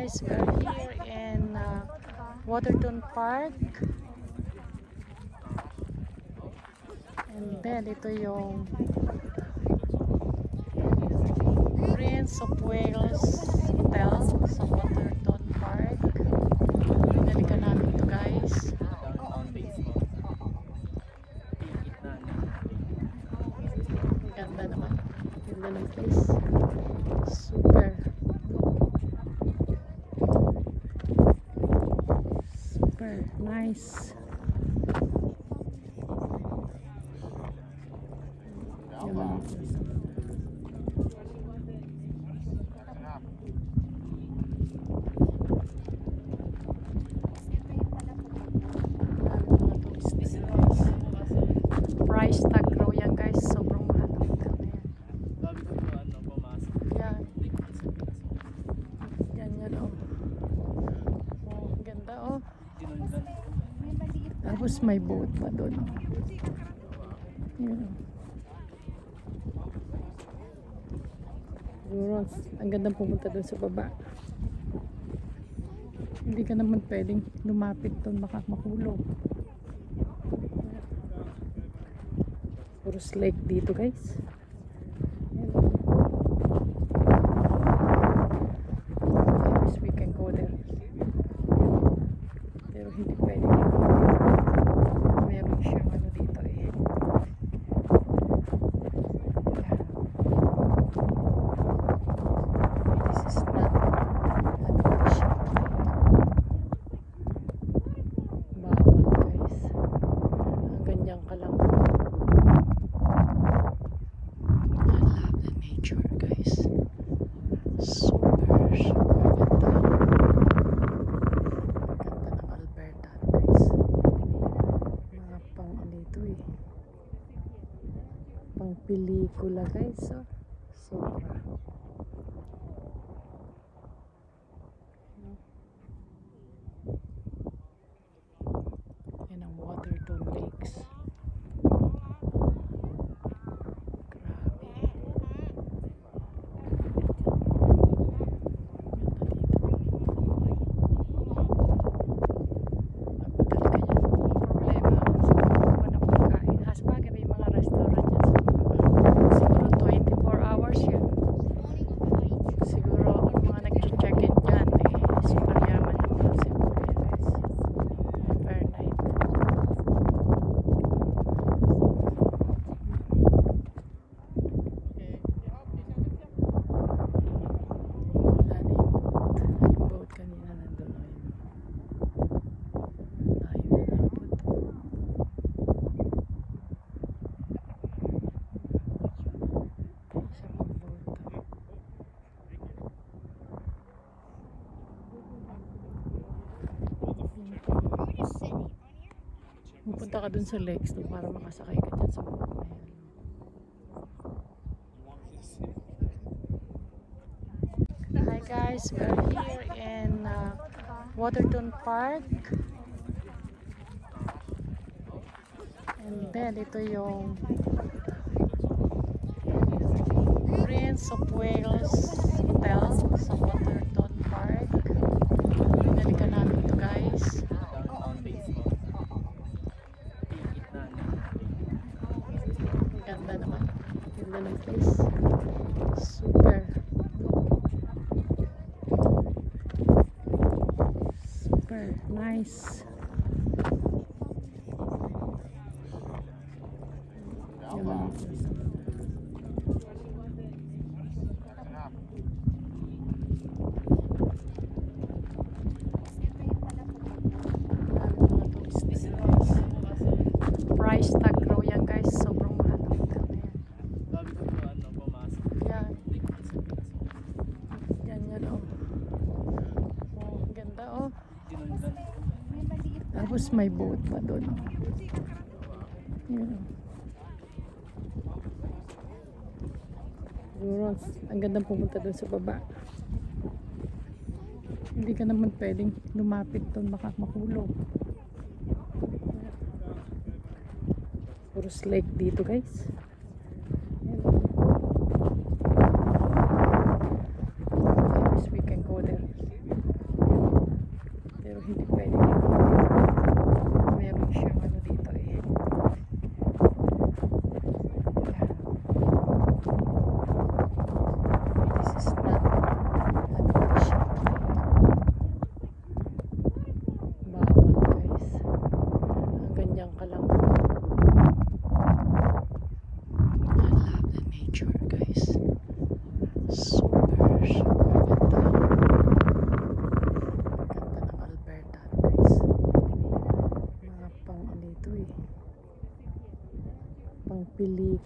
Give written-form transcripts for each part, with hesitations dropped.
guys, we're here in Waterton Park, and then ito yung Prince of Wales Hotel sa Waterton Park. Pinalikan namin ito guys. Ganda naman, ganda ng place, super nice. Price tag raw yan guys, sobrang mahal. Yan. Ganyan oh. Oh, ganda oh. Tapos may boat pa doon. Yun. Siguro, ang gandang pumunta doon sa baba. Hindi ka naman pwedeng lumapit doon, baka makulog. Puro lake dito guys. I wish we can go there. Pero hindi pwede. Meron siyang ano dito eh. This is not official. Bawal guys. Ang ganyan ka lang. I love the nature guys. Super ganda. Alberta guys, mga pang dito eh, pang pelikula guys oh. Sobra yan ang Waterton Lakes. Pupunta ka dun sa lakes to para makasakay ka dyan sa boat na yan. Hi guys, we're here in Waterton Park, and then ito yung Prince of Wales Hotel sa Waterton Park. Pinalikan namin ito guys. Ganda naman, ganda ng place, super nice. Price tag raw yan guys, sobrang mahal. Yan. Ganyan oh. Oh, ganda oh. Tapos may boat pa doon. Yun. Siguro, ang gandang pumunta doon sa baba. Hindi ka naman pwedeng lumapit doon, baka makulog. Puro lake dito guys. I wish we can go there.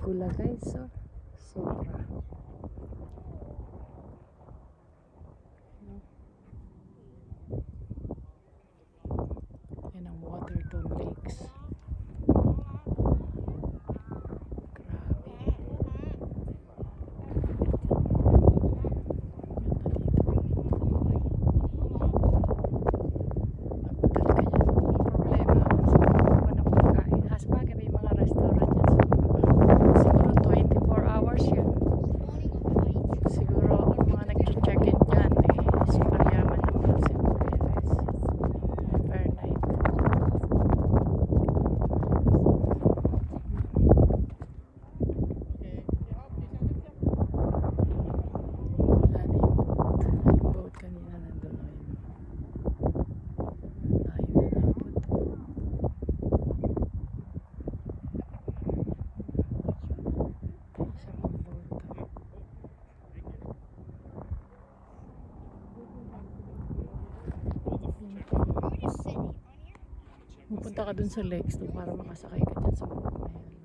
pelikula guys. So, sobra. Yan ang Waterton Lakes. Grabe. Pupunta ka dun sa lakes para makasakay ka dyan sa boat na yan.